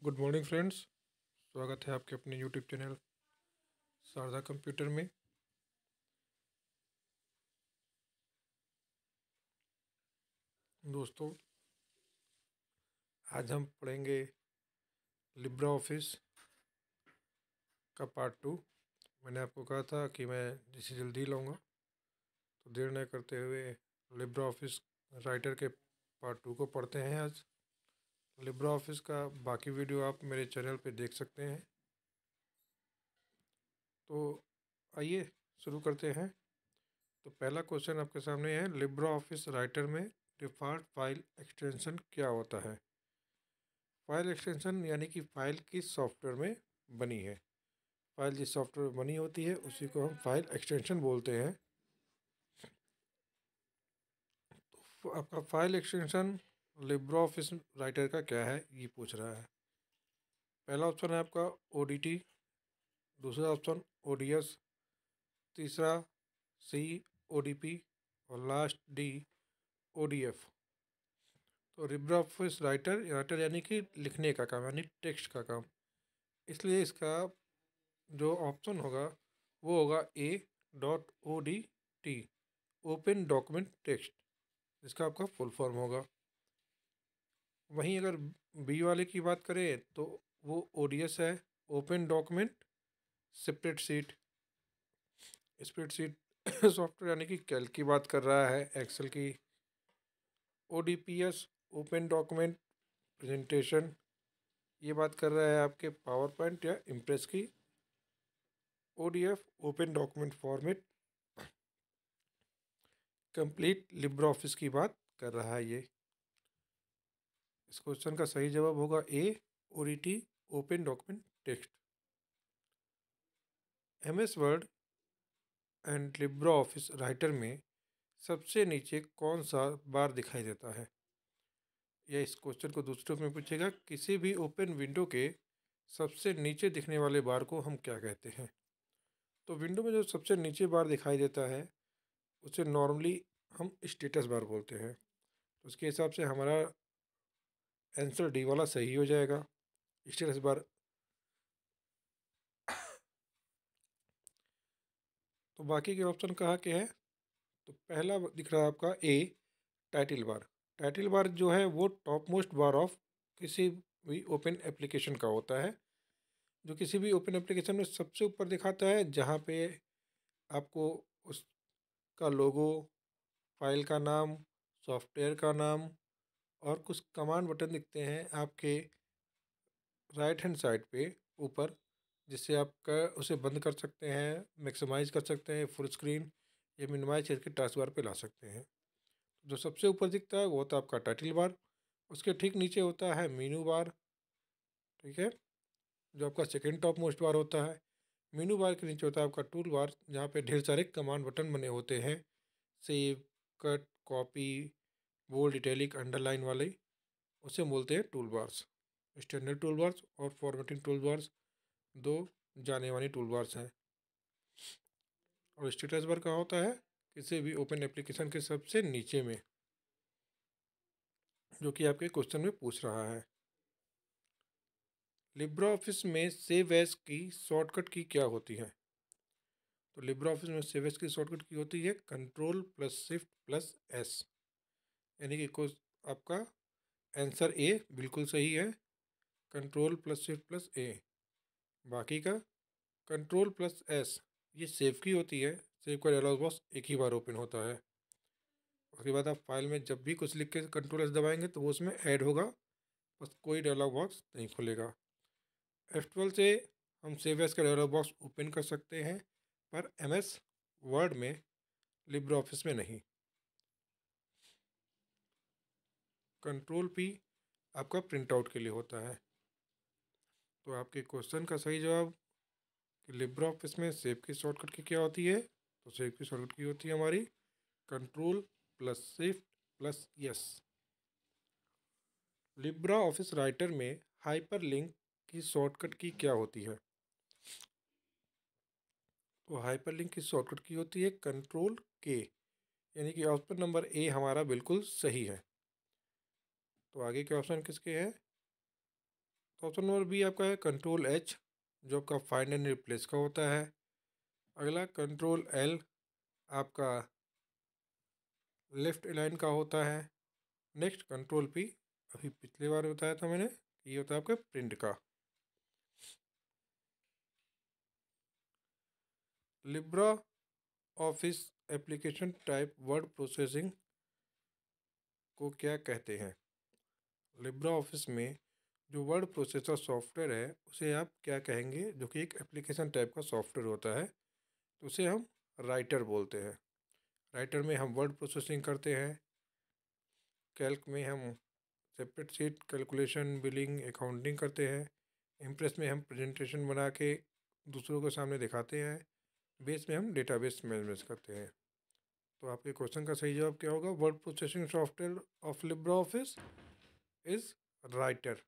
Good morning friends. स्वागत है आपके अपने यूट्यूब चैनल शारदा कंप्यूटर में। दोस्तों, आज हम पढ़ेंगे लिब्रा ऑफिस का पार्ट 2। मैंने आपको कहा था कि मैं जिसे जल्दी लाऊंगा, तो देर न करते हुए लिब्रा ऑफिस राइटर के पार्ट 2 को पढ़ते हैं। आज लिब्रा ऑफिस का बाकी वीडियो आप मेरे चैनल पे देख सकते हैं। तो आइए शुरू करते हैं। तो पहला क्वेश्चन आपके सामने है, लिब्रा ऑफिस राइटर में डिफ़ॉल्ट फाइल एक्सटेंशन क्या होता है। फाइल एक्सटेंशन यानी कि फाइल किस सॉफ्टवेयर में बनी है। फाइल जिस सॉफ्टवेयर में बनी होती है उसी को हम फाइल एक्सटेंशन बोलते हैं। तो आपका file extension Libra office writer का क्या है, ये पूछ रहा है। पहला ऑप्शन है आपका ODT, दूसरा ऑप्शन ODS, तीसरा C ODP और लास्ट D ODF। तो लिब्रा ऑफिस राइटर यानी कि लिखने का काम, यानी टेक्स्ट का काम, इसलिए इसका जो ऑप्शन होगा वो होगा A.ODT, ओपन डॉक्यूमेंट टेक्स्ट, जिसका आपका फुल फॉर्म होगा। वहीं अगर बी वाले की बात करें तो वो ODS है, open document spreadsheet. Spreadsheet software यानी कि कैल्क की बात कर रहा है, एक्सेल की। ODPS ओपन डॉक्यूमेंट प्रेजेंटेशन, ये बात कर रहा है आपके पावर पॉइंट या इम्प्रेस की। ODF open document format complete Libra office की बात कर रहा है ये। इस क्वेश्चन का सही जवाब होगा A.ODT open document text. MS word and Libra office writer में सबसे नीचे कौन सा बार दिखाई देता है। या इस क्वेश्चन को दूसरे में पूछेगा, किसी भी ओपन विंडो के सबसे नीचे दिखने वाले बार को हम क्या कहते हैं। तो विंडो में जो सबसे नीचे बार दिखाई देता है उसे नॉर्मली हम स्टेटस बार बोलते हैं। उसके हिसाब से हमारा आंसर D वाला सही हो जाएगा, स्टेटस बार। तो बाकी के ऑप्शन कहाँ के हैं। तो पहला दिख रहा है आपका A title bar. Title bar जो है वो टॉप मोस्ट बार ऑफ किसी भी ओपन एप्लीकेशन का होता है, जो किसी भी ओपन एप्लीकेशन में सबसे ऊपर दिखाता है, जहाँ पे आपको उसका लोगो, फाइल का नाम, सॉफ्टवेयर का नाम और कुछ कमांड बटन दिखते हैं आपके राइट हैंड साइड पे ऊपर, जिससे आप उसे बंद कर सकते हैं, मैक्सिमाइज कर सकते हैं फुल स्क्रीन, या मिनिमाइज करके टास्क बार पे ला सकते हैं। जो सबसे ऊपर दिखता है वो होता है आपका टाइटल बार। उसके ठीक नीचे होता है मीनू बार, ठीक है, जो आपका सेकेंड टॉप मोस्ट बार होता है। मीनू बार के नीचे होता है आपका टूल बार, जहाँ पे ढेर सारे कमांड बटन बने होते हैं, save, cut, copy, bold, italic, underline वाले, उसे बोलते हैं tool bars. Standard tool bars और फॉर्मेटिंग टूल बार्स दो जाने वाली टूल बार्स हैं। और स्टेटस बार कहाँ होता है, किसी भी ओपन एप्लीकेशन के सबसे नीचे में, जो कि आपके क्वेश्चन में पूछ रहा है। लिब्रा ऑफिस में सेव एज की शॉर्टकट की क्या होती है। तो लिब्रा ऑफिस में सेव एज की शॉर्टकट की होती है Ctrl+Shift+S, यानी कि आपका आंसर A बिल्कुल सही है, Ctrl+Shift+A। बाकी का Ctrl+S ये सेव की होती है। सेव का डायलॉग बॉक्स एक ही बार ओपन होता है। उसके बाद आप फाइल में जब भी कुछ लिख के Ctrl+S दबाएंगे तो वो उसमें ऐड होगा, बस कोई डायलॉग बॉक्स नहीं खुलेगा। F12 से हम सेव एज का डायलॉग बॉक्स ओपन कर सकते हैं, पर MS वर्ड में, लिब्रा ऑफिस में नहीं। Ctrl+P आपका प्रिंट आउट के लिए होता है। तो आपके क्वेश्चन का सही जवाब कि लिब्रा ऑफिस में सेव की शॉर्टकट की क्या होती है, तो सेव की शॉर्टकट की होती है हमारी Ctrl+Shift+S। लिब्रा ऑफिस राइटर में हाइपरलिंक की शॉर्टकट की क्या होती है। तो हाइपरलिंक की शॉर्टकट की होती है Ctrl+K, यानी कि ऑप्शन नंबर A हमारा बिल्कुल सही है। तो आगे के ऑप्शन किसके हैं, ऑप्शन नंबर बी आपका है कंट्रोल एच, जो आपका फाइंड एंड रिप्लेस का होता है। अगला कंट्रोल एल आपका लेफ्ट अलाइन का होता है। नेक्स्ट कंट्रोल पी, अभी पिछली बार बताया था मैंने, ये होता है आपका प्रिंट का। Libra office application type word processing को क्या कहते हैं? लिब्रा ऑफिस में जो वर्ड प्रोसेसर सॉफ्टवेयर है उसे आप क्या कहेंगे, जो कि एक एप्लीकेशन टाइप का सॉफ्टवेयर होता है, तो उसे हम राइटर बोलते हैं। राइटर में हम वर्ड प्रोसेसिंग करते हैं, कैल्क में हम separate sheet calculation billing accounting करते हैं, इम्प्रेस में हम प्रेजेंटेशन बना के दूसरों के सामने दिखाते हैं, बेस में हम डेटाबेस मैनेज करते हैं। तो आपके क्वेश्चन का सही जवाब क्या होगा? Word processing software of Libre Office is Writer,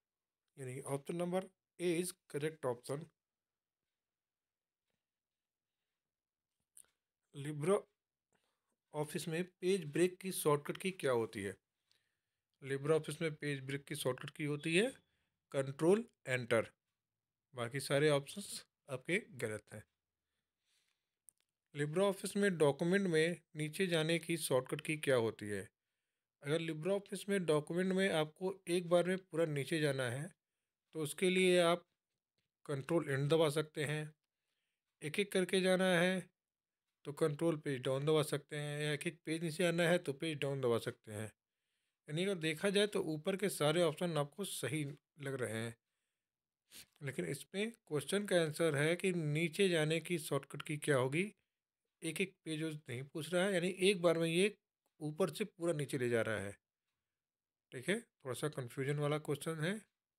यानी option number A is correct option. Libre Office में पेज ब्रेक की शॉर्टकट की क्या होती है? लिब्रा ऑफिस में पेज ब्रेक की शॉर्टकट की होती है कंट्रोल एंटर। बाकी सारे ऑप्शंस आपके गलत हैं। लिब्रा ऑफिस में डॉक्यूमेंट में नीचे जाने की शॉर्टकट की क्या होती है? अगर लिब्रा ऑफिस में डॉक्यूमेंट में आपको एक बार में पूरा नीचे जाना है तो उसके लिए आप कंट्रोल एंड दबा सकते हैं। एक एक करके जाना है तो कंट्रोल पेज डाउन दबा सकते हैं, या एक एक पेज नीचे आना है तो पेज डाउन दबा सकते हैं। यानी अगर देखा जाए तो ऊपर के सारे ऑप्शन आपको सही लग रहे हैं, लेकिन इसमें क्वेश्चन का आंसर है कि नीचे जाने की शॉर्टकट की क्या होगी। एक एक पेज नहीं पूछ रहा है, यानी एक बार में ये ऊपर से पूरा नीचे ले जा रहा है। ठीक है, थोड़ा सा कन्फ्यूजन वाला क्वेश्चन है,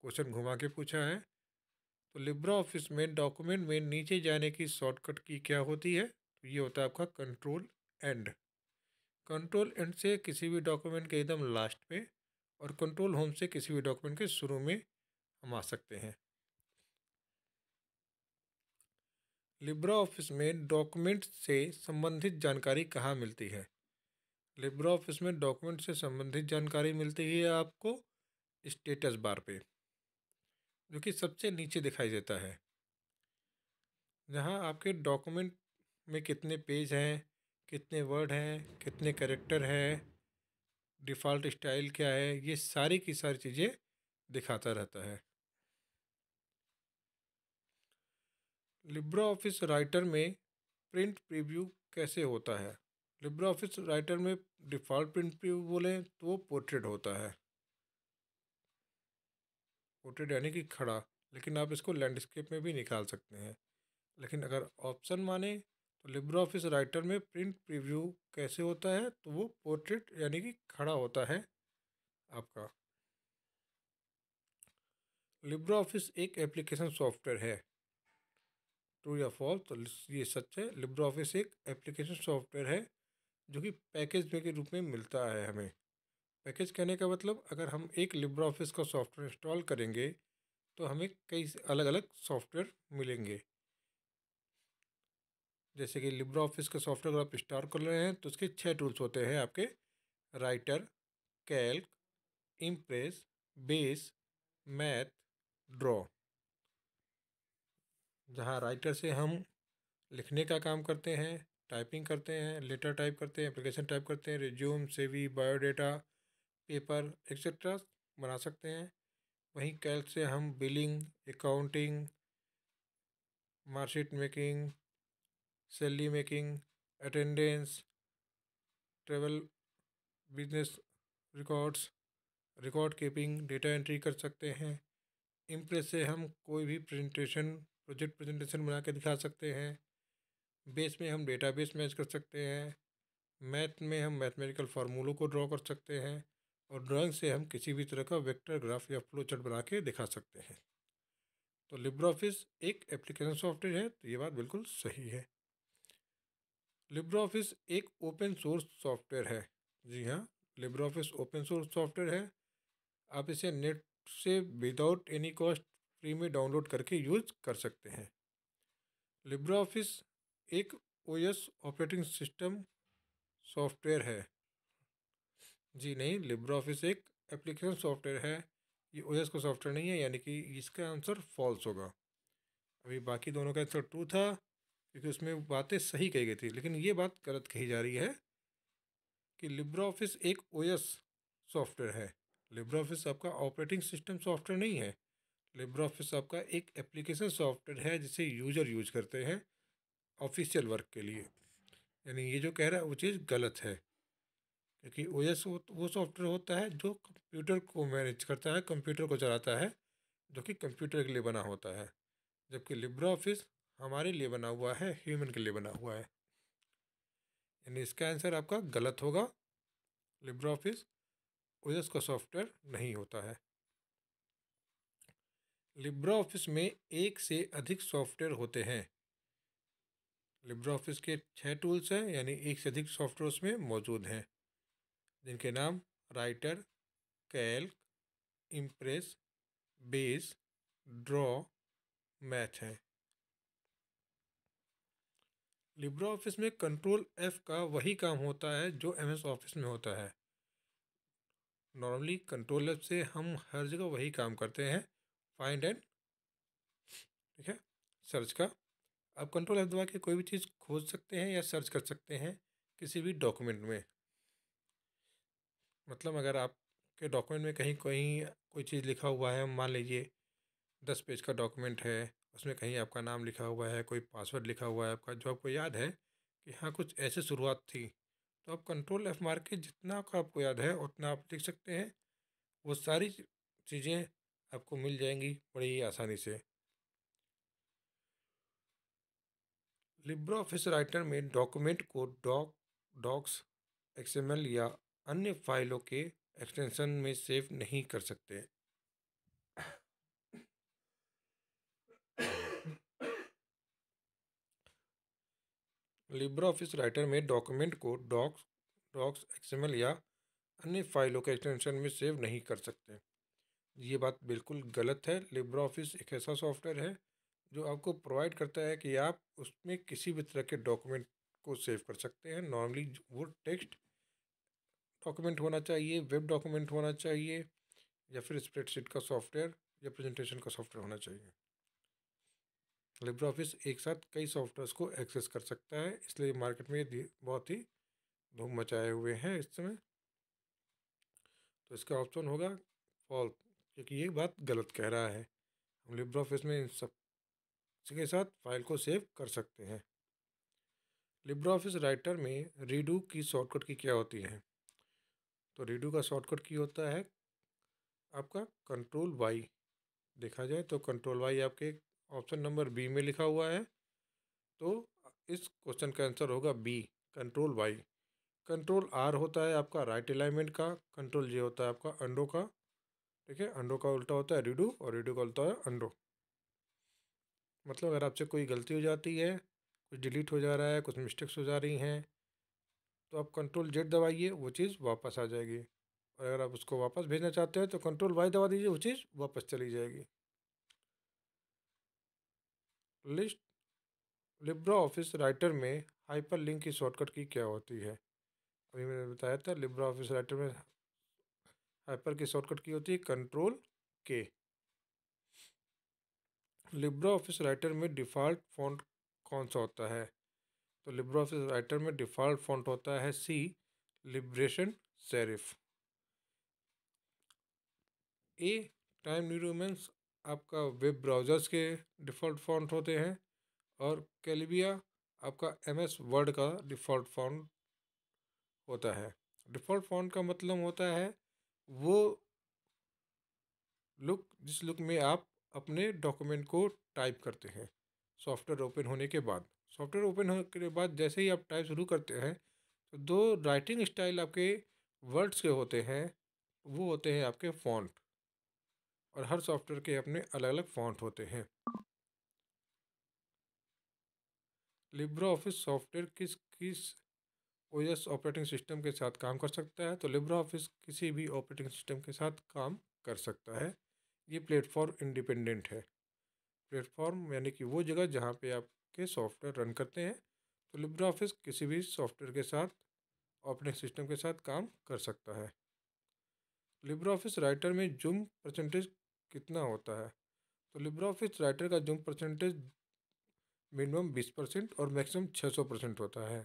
क्वेश्चन घुमा के पूछा है। तो लिब्रा ऑफिस में डॉक्यूमेंट में नीचे जाने की शॉर्टकट की क्या होती है? तो ये होता है आपका कंट्रोल एंड। कंट्रोल एंड से किसी भी डॉक्यूमेंट के एकदम लास्ट पे, और कंट्रोल होम से किसी भी डॉक्यूमेंट के शुरू में हम आ सकते हैं। लिब्रा ऑफिस में डॉक्यूमेंट से संबंधित जानकारी कहाँ मिलती है? लिब्रा ऑफिस में डॉक्यूमेंट से संबंधित जानकारी मिलती है आपको स्टेटस बार पे, जो कि सबसे नीचे दिखाई देता है, जहाँ आपके डॉक्यूमेंट में कितने पेज हैं, कितने वर्ड हैं, कितने कैरेक्टर हैं, डिफ़ॉल्ट स्टाइल क्या है, ये सारी की सारी चीज़ें दिखाता रहता है। लिब्रा ऑफिस राइटर में प्रिंट प्रीव्यू कैसे होता है? लिब्रा ऑफिस राइटर में डिफ़ॉल्ट प्रिंट प्रीव्यू बोलें तो वो पोर्ट्रेट होता है। पोर्ट्रेट यानी कि खड़ा, लेकिन आप इसको लैंडस्केप में भी निकाल सकते हैं। लेकिन अगर ऑप्शन माने तो लिब्रा ऑफिस राइटर में प्रिंट प्रीव्यू कैसे होता है, तो वो पोर्ट्रेट यानी कि खड़ा होता है आपका। लिब्रा ऑफिस एक एप्लीकेशन सॉफ्टवेयर है, ट्रू या फॉल्स? तो ये सच है, लिब्रा ऑफिस एक एप्लीकेशन सॉफ्टवेयर है जो कि पैकेज में के रूप में मिलता है हमें। पैकेज कहने का मतलब, अगर हम एक लिब्रा ऑफिस का सॉफ्टवेयर इंस्टॉल करेंगे तो हमें कई अलग अलग सॉफ्टवेयर मिलेंगे। जैसे कि लिब्रा ऑफिस का सॉफ्टवेयर अगर आप इंस्टॉल कर रहे हैं तो उसके 6 टूल्स होते हैं आपके: writer, Calc, impress, base, math, draw. जहाँ राइटर से हम लिखने का काम करते हैं, टाइपिंग करते हैं, लेटर टाइप करते हैं, एप्लीकेशन टाइप करते हैं, resume, CV, biodata, paper etcetera बना सकते हैं। वहीं कैल्क से हम billing, accounting, marksheet making, salary making, attendance, travel, business records, record keeping, data entry कर सकते हैं। इम्प्रेस से हम कोई भी प्रेजेंटेशन, प्रोजेक्ट प्रेजेंटेशन बना के दिखा सकते हैं। बेस में हम डेटाबेस मैच कर सकते हैं। मैथ में हम मैथमेटिकल फार्मूलों को ड्रॉ कर सकते हैं। और ड्राइंग से हम किसी भी तरह का वेक्टर ग्राफ या फ्लो चार्ट बना के दिखा सकते हैं। तो लिब्रा ऑफिस एक एप्लीकेशन सॉफ्टवेयर है, तो ये बात बिल्कुल सही है। लिब्रा ऑफिस एक ओपन सोर्स सॉफ्टवेयर है। जी हाँ, Libra office open source software है। आप इसे नेट से विदाउट एनी कॉस्ट फ्री में डाउनलोड करके यूज कर सकते हैं। लिब्रा ऑफिस एक ओएस ऑपरेटिंग सिस्टम सॉफ्टवेयर है। जी नहीं, लिब्रा ऑफिस एक एप्लीकेशन सॉफ्टवेयर है ये ओएस का सॉफ्टवेयर नहीं है, यानी कि इसका आंसर फॉल्स होगा। अभी बाकी दोनों का आंसर ट्रू था, क्योंकि उसमें बातें सही कही गई थी, लेकिन ये बात गलत कही जा रही है कि लिब्रा ऑफिस एक ओएस सॉफ्टवेयर है। लिब्रा ऑफिस आपका ऑपरेटिंग सिस्टम सॉफ्टवेयर नहीं है। लिब्रा ऑफिस आपका एक एप्लीकेशन सॉफ्टवेयर है जिसे यूजर यूज करते हैं ऑफिशियल वर्क के लिए। यानी ये जो कह रहा है वो चीज़ गलत है, क्योंकि ओएस वो सॉफ्टवेयर होता है जो कंप्यूटर को मैनेज करता है, कंप्यूटर को चलाता है, जो कि कंप्यूटर के लिए बना होता है। जबकि लिब्रा ऑफिस हमारे लिए बना हुआ है, ह्यूमन के लिए बना हुआ है। यानी इसका आंसर आपका गलत होगा। लिब्रा ऑफिस ओएस का सॉफ्टवेयर नहीं होता है। लिब्रा ऑफिस में एक से अधिक सॉफ्टवेयर होते हैं। लिब्रा ऑफिस के 6 टूल्स हैं, यानी एक से अधिक सॉफ्टवेयर उसमें मौजूद हैं, जिनके नाम writer, Calc, impress, base, draw, math हैं। लिब्रा ऑफिस में कंट्रोल एफ का वही काम होता है जो एमएस ऑफिस में होता है। नॉर्मली कंट्रोल एफ से हम हर जगह वही काम करते हैं, फाइंड एंड, ठीक है, सर्च का। आप कंट्रोल एफ दबा के कोई भी चीज़ खोज सकते हैं या सर्च कर सकते हैं किसी भी डॉक्यूमेंट में। मतलब अगर आपके डॉक्यूमेंट में कहीं कहीं कोई चीज़ लिखा हुआ है, मान लीजिए 10 पेज का डॉक्यूमेंट है, उसमें कहीं आपका नाम लिखा हुआ है, कोई पासवर्ड लिखा हुआ है आपका, जो आपको याद है कि हाँ कुछ ऐसे शुरुआत थी, तो आप कंट्रोल एफ मार के जितना का आपको याद है उतना आप लिख सकते हैं। वो सारी चीज़ें आपको मिल जाएंगी बड़ी ही आसानी से। लिब्रा ऑफिस राइटर में डॉक्यूमेंट को डॉक्स, एक्सएमएल या अन्य फाइलों के एक्सटेंशन में सेव नहीं कर सकते। लिब्रा ऑफिस राइटर में डॉक्यूमेंट को डॉक्स, एक्सएमएल या अन्य फाइलों के एक्सटेंशन में सेव नहीं कर सकते। ये बात बिल्कुल गलत है। लिब्रा ऑफिस एक ऐसा सॉफ्टवेयर है जो आपको प्रोवाइड करता है कि आप उसमें किसी भी तरह के डॉक्यूमेंट को सेव कर सकते हैं। नॉर्मली वो टेक्स्ट डॉक्यूमेंट होना चाहिए, वेब डॉक्यूमेंट होना चाहिए, या फिर स्प्रेडशीट का सॉफ्टवेयर या प्रेजेंटेशन का सॉफ्टवेयर होना चाहिए। लिब्रा ऑफिस एक साथ कई सॉफ्टवेयर्स को एक्सेस कर सकता है, इसलिए मार्केट में ये बहुत ही धूम मचाए हुए हैं इस समय। तो इसका ऑप्शन होगा फॉल्स, क्योंकि ये बात गलत कह रहा है। हम लिब्रा ऑफिस में इन सब के साथ फाइल को सेव कर सकते हैं। लिब्रा ऑफिस राइटर में रीडू की शॉर्टकट की क्या होती है? तो रीडू का शॉर्टकट की होता है आपका कंट्रोल वाई। देखा जाए तो कंट्रोल वाई आपके ऑप्शन नंबर बी में लिखा हुआ है, तो इस क्वेश्चन का आंसर होगा B, control Y. Control R होता है आपका राइट अलाइनमेंट का, कंट्रोल जे होता है आपका अंडो का, ठीक है। अंडो का उल्टा होता है रीडू और रीडू का उल्टा है अंडो। मतलब अगर आपसे कोई गलती हो जाती है, कुछ डिलीट हो जा रहा है, कुछ मिस्टेक्स हो जा रही हैं, तो आप कंट्रोल जेड दबाइए, वो चीज़ वापस आ जाएगी। और अगर आप उसको वापस भेजना चाहते हैं तो कंट्रोल वाई दबा दीजिए, वो चीज़ वापस चली जाएगी। लिस्ट लिब्रा ऑफिस राइटर में हाइपर लिंक की शॉर्टकट की क्या होती है? अभी मैंने बताया था लिब्रा ऑफिस राइटर में हाइपर की शॉर्टकट की होती है कंट्रोल के। लिब्रा ऑफिस राइटर में डिफ़ॉल्ट फ़ॉन्ट कौन सा होता है? तो लिब्रा ऑफिस राइटर में डिफ़ॉल्ट फ़ॉन्ट होता है सी, लिब्रेशन सेरिफ। ए, टाइम न्यू रोमन्स आपका वेब ब्राउज़र्स के डिफ़ॉल्ट फ़ॉन्ट होते हैं, और कैलिबिया आपका एमएस वर्ड का डिफ़ॉल्ट फ़ॉन्ट होता है। डिफ़ॉल्ट फ़ॉन्ट का मतलब होता है वो लुक जिस लुक में आप अपने डॉक्यूमेंट को टाइप करते हैं सॉफ्टवेयर ओपन होने के बाद। सॉफ्टवेयर ओपन होने के बाद जैसे ही आप टाइप शुरू करते हैं, तो दो राइटिंग स्टाइल आपके वर्ड्स के होते हैं, वो होते हैं आपके फ़ॉन्ट। और हर सॉफ्टवेयर के अपने अलग अलग फ़ॉन्ट होते हैं। लिब्रा ऑफिस सॉफ्टवेयर किस किस ओएस ऑपरेटिंग सिस्टम के साथ काम कर सकता है? तो लिब्रा ऑफिस किसी भी ऑपरेटिंग सिस्टम के साथ काम कर सकता है। ये प्लेटफॉर्म इंडिपेंडेंट है। प्लेटफॉर्म यानी कि वो जगह जहाँ पे आपके सॉफ्टवेयर रन करते हैं। तो लिब्रा ऑफिस किसी भी सॉफ्टवेयर के साथ, ऑपरेटिंग सिस्टम के साथ काम कर सकता है। लिब्रे ऑफिस राइटर में जूम परसेंटेज कितना होता है? तो लिब्रे ऑफिस राइटर का जूम परसेंटेज मिनिमम 20% और मैक्सिमम 600% होता है।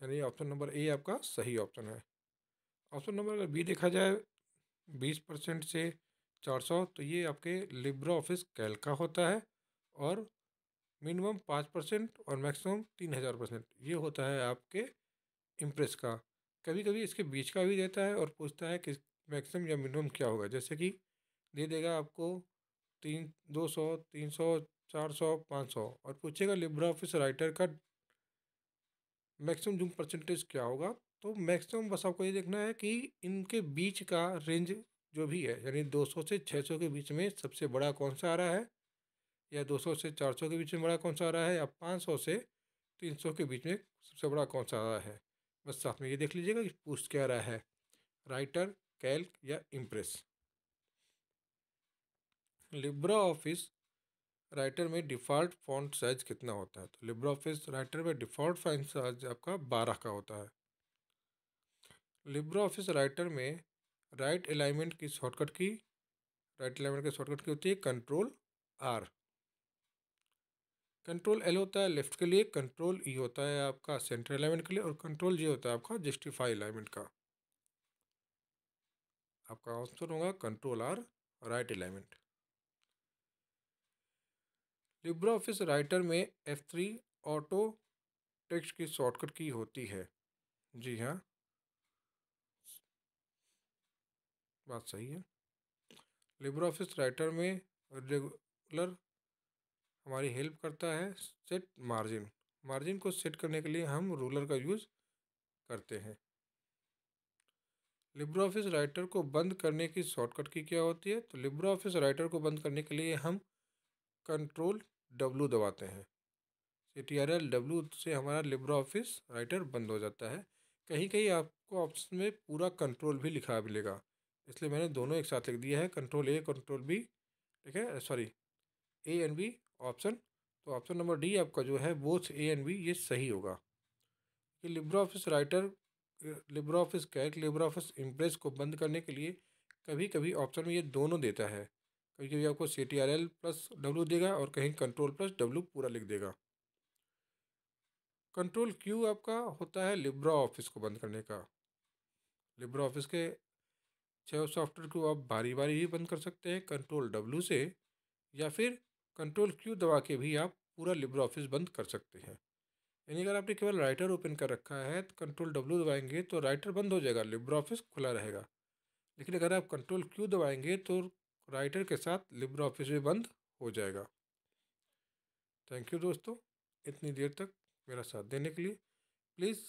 यानी ऑप्शन नंबर ए आपका सही ऑप्शन है। ऑप्शन नंबर अगर बी देखा जाए 20% से 400, तो ये आपके लिब्रे ऑफिस कैल्क का होता है और मिनिमम 5% और मैक्सिमम 3000% ये होता है आपके इम्प्रेस का। कभी कभी इसके बीच का भी देता है और पूछता है कि मैक्सिमम या मिनिमम क्या होगा, जैसे कि दे देगा आपको 200, 300, 400, 500 और पूछेगा लिब्रे ऑफिस राइटर का मैक्सिमम जूम परसेंटेज क्या होगा। तो मैक्सिमम बस आपको ये देखना है कि इनके बीच का रेंज जो भी है, यानी 200 से 600 के बीच में सबसे बड़ा कौन सा आ रहा है, या 200 से 400 के बीच में बड़ा कौन सा आ रहा है, या 500 से 300 के बीच में सबसे बड़ा कौन सा आ रहा है। बस साथ में ये देख लीजिएगा कि पूछ क्या रहा है, राइटर, कैल्क या इम्प्रेस। लिब्रे ऑफिस राइटर में डिफ़ॉल्ट फॉन्ट साइज कितना होता है? तो लिब्रे ऑफिस राइटर में डिफ़ॉल्ट फॉन्ट साइज आपका 12 का होता है। लिब्रे ऑफिस राइटर में राइट अलाइनमेंट की शॉर्टकट की होती है कंट्रोल R। कंट्रोल L होता है लेफ्ट के लिए, कंट्रोल E होता है आपका सेंटर अलाइनमेंट के लिए और कंट्रोल J होता है आपका जस्टिफाई अलाइनमेंट का। आपका ऑप्शन होगा control R, right alignment. Libre office writer में F3 ऑटो टेक्स्ट की शॉर्टकट की होती है। जी हाँ, बात सही है। लिब्रे ऑफिस राइटर में रेगुलर हमारी हेल्प करता है सेट मार्जिन। मार्जिन को सेट करने के लिए हम रूलर का यूज़ करते हैं। लिब्रे ऑफिस राइटर को बंद करने की शॉर्टकट की क्या होती है? तो लिब्रे ऑफिस राइटर को बंद करने के लिए हम कंट्रोल W दबाते हैं। CTRL W से हमारा लिब्रे ऑफिस राइटर बंद हो जाता है। कहीं कहीं आपको ऑप्शन में पूरा कंट्रोल भी लिखा मिलेगा, इसलिए मैंने दोनों एक साथ लिख दिया है, कंट्रोल A कंट्रोल B। ठीक है, sorry, A and B option. तो ऑप्शन नंबर डी आपका जो है बोथ A एंड B ये सही होगा कि Libre office writer, Libre office Calc, Libre office impress को बंद करने के लिए कभी कभी ऑप्शन में ये दोनों देता है। कभी कभी आपको CTRL+W देगा और कहीं कंट्रोल+W पूरा लिख देगा। कंट्रोल Q आपका होता है लिब्रे ऑफिस को बंद करने का। लिब्रे ऑफिस के 6 सॉफ्टवेयर को आप बारी बारी ही बंद कर सकते हैं कंट्रोल W से, या फिर कंट्रोल Q दबा के भी आप पूरा लिब्रे ऑफिस बंद कर सकते हैं। यानी अगर आपने केवल राइटर ओपन कर रखा है तो कंट्रोल W दबाएंगे तो राइटर बंद हो जाएगा, लिब्रे ऑफिस खुला रहेगा। लेकिन अगर आप कंट्रोल Q दबाएंगे तो राइटर के साथ लिब्रे ऑफिस भी बंद हो जाएगा। थैंक यू दोस्तों, इतनी देर तक मेरा साथ देने के लिए। प्लीज़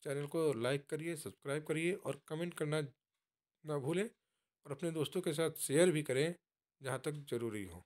चैनल को लाइक करिए, सब्सक्राइब करिए और कमेंट करना ना भूलें, और अपने दोस्तों के साथ शेयर भी करें जहाँ तक ज़रूरी हो।